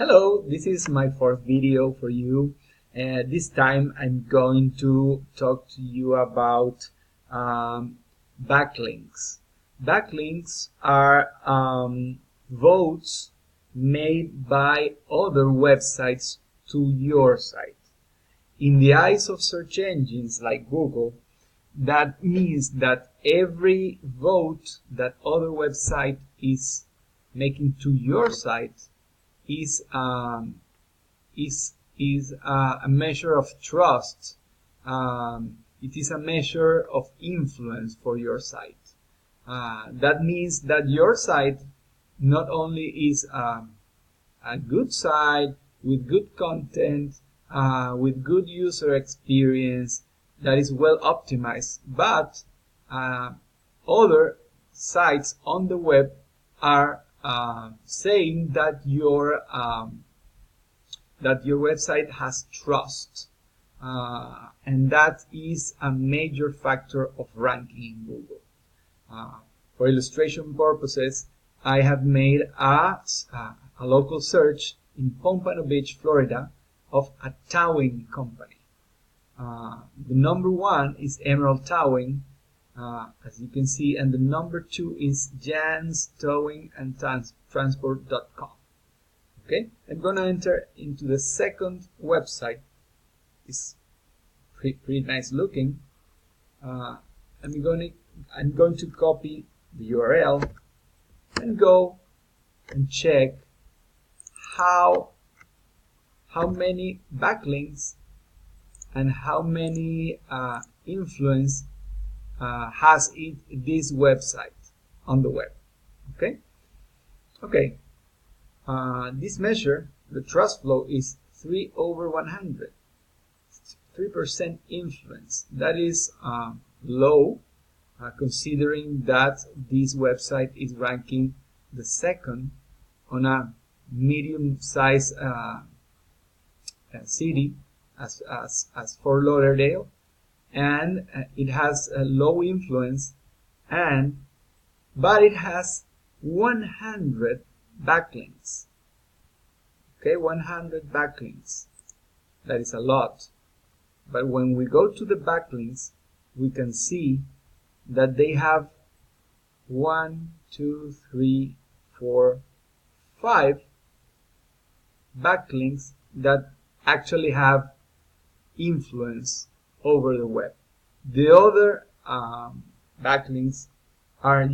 Hello, this is my fourth video for you. This time I'm going to talk to you about backlinks. Backlinks are votes made by other websites to your site. In the eyes of search engines like Google, that means that every vote that other website is making to your site is a measure of trust. It is a measure of influence for your site. That means that your site not only is a good site with good content, with good user experience that is well optimized, but other sites on the web are saying that your website has trust, and that is a major factor of ranking in Google. For illustration purposes, I have made a local search in Pompano Beach, Florida, of a towing company. The number one is Emerald Towing, as you can see, and the number two is Jan's Towing and Transport.com. Okay, I'm gonna enter into the second website. It's pretty nice looking. I'm going to copy the URL and go and check how many backlinks and how many influence has this website on the web. Okay. This measure, the trust flow, is 3/100. 3% influence. That is low, considering that this website is ranking the second on a medium-sized city as Fort Lauderdale, and it has a low influence, but it has 100 backlinks. Okay, 100 backlinks. That is a lot. But when we go to the backlinks, we can see that they have 1, 2, 3, 4, 5 backlinks that actually have influence over the web. The other backlinks are,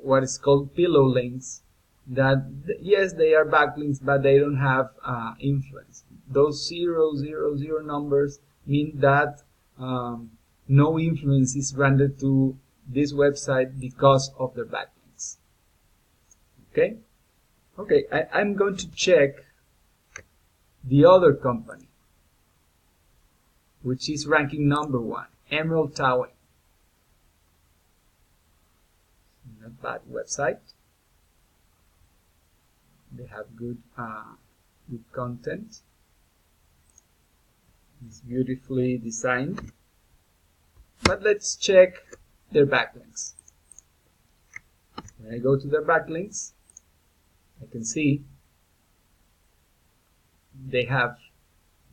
what is called pillow links, that yes, they are backlinks, but they don't have influence. Those 000 numbers mean that no influence is rendered to this website because of their backlinks. Okay, I'm going to check the other company, which is ranking number one, Emerald Towing. Not bad website. They have good content. It's beautifully designed. But let's check their backlinks. When I go to their backlinks, I can see they have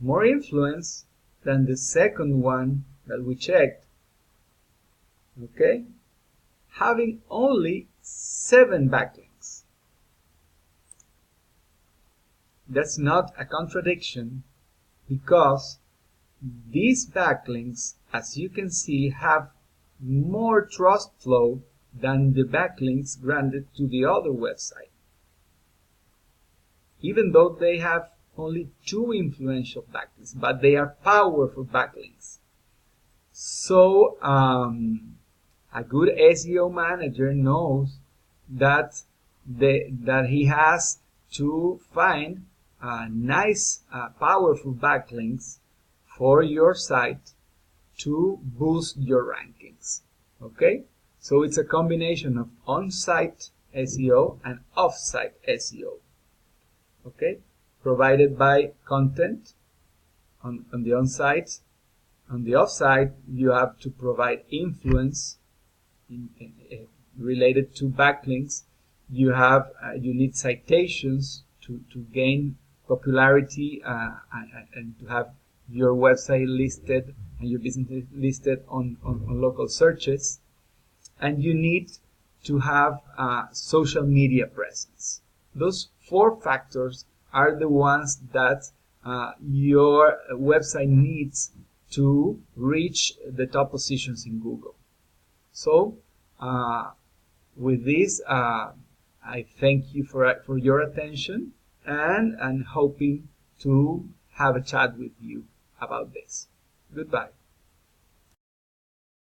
more influence than the second one that we checked. Okay? Having only 7 backlinks. That's not a contradiction, because these backlinks, as you can see, have more trust flow than the backlinks granted to the other website, even though they have only 2 influential backlinks, but they are powerful backlinks. So a good SEO manager knows that he has to find nice, powerful backlinks for your site to boost your rankings. Okay, so it's a combination of on-site SEO and off-site SEO. Okay, provided by content on the on-site. On the off-site, you have to provide influence related to backlinks, you need citations to gain popularity and to have your website listed and your business listed on local searches. And you need to have social media presence. Those 4 factors are the ones that your website needs to reach the top positions in Google. So with this, I thank you for your attention, and hoping to have a chat with you about this. Goodbye.